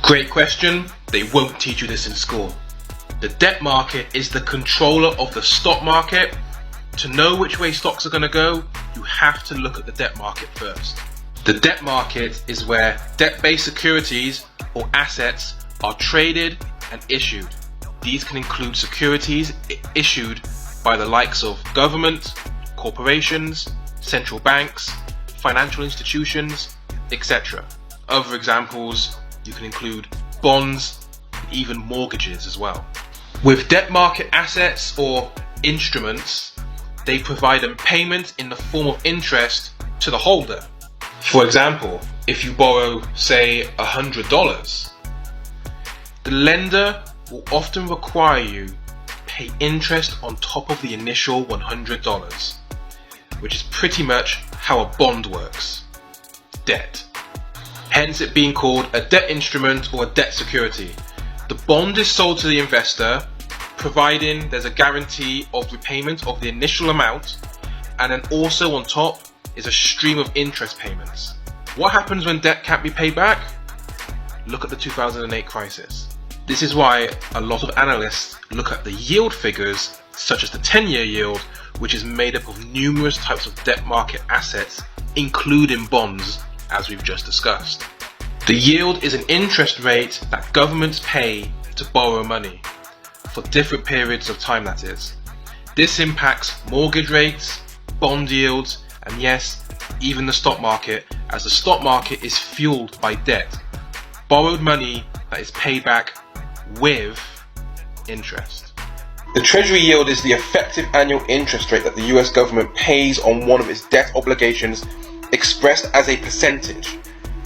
Great question. They won't teach you this in school. The debt market is the controller of the stock market. To know which way stocks are going to go, you have to look at the debt market first. The debt market is where debt-based securities or assets are traded and issued. These can include securities issued by the likes of government, corporations, central banks, financial institutions, etc. Other examples, you can include bonds and even mortgages as well. With debt market assets or instruments, they provide a payment in the form of interest to the holder. For example, if you borrow, say, $100, the lender will often require you to pay interest on top of the initial $100, which is pretty much how a bond works. Debt. Hence it being called a debt instrument or a debt security. The bond is sold to the investor, providing there's a guarantee of repayment of the initial amount, and then also on top is a stream of interest payments. What happens when debt can't be paid back? Look at the 2008 crisis. This is why a lot of analysts look at the yield figures, such as the 10-year yield, which is made up of numerous types of debt market assets, including bonds, as we've just discussed. The yield is an interest rate that governments pay to borrow money, for different periods of time that is. This impacts mortgage rates, bond yields, and yes, even the stock market, as the stock market is fueled by debt, borrowed money that is paid back with interest. The Treasury yield is the effective annual interest rate that the US government pays on one of its debt obligations, expressed as a percentage.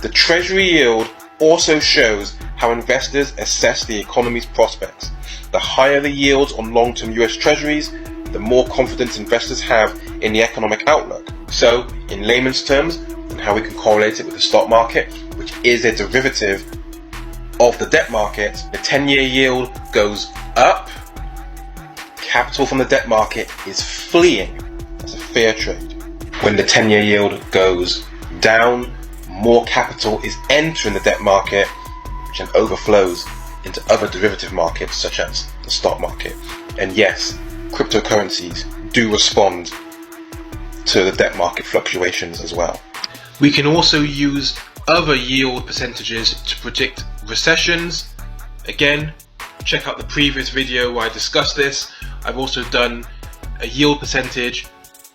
The Treasury yield also shows how investors assess the economy's prospects. The higher the yields on long-term US Treasuries, the more confidence investors have in the economic outlook. So, in layman's terms, and how we can correlate it with the stock market, which is a derivative of the debt market, the 10-year yield goes up, capital from the debt market is fleeing. That's a fair trade. When the 10-year yield goes down, more capital is entering the debt market, which then overflows into other derivative markets such as the stock market. And yes, cryptocurrencies do respond to the debt market fluctuations as well. We can also use other yield percentages to predict recessions. Again, check out the previous video where I discussed this. I've also done a yield percentage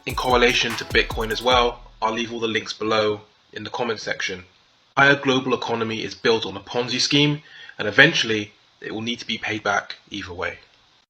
in correlation to Bitcoin as well. I'll leave all the links below in the comment section. Our global economy is built on a Ponzi scheme, and eventually it will need to be paid back either way.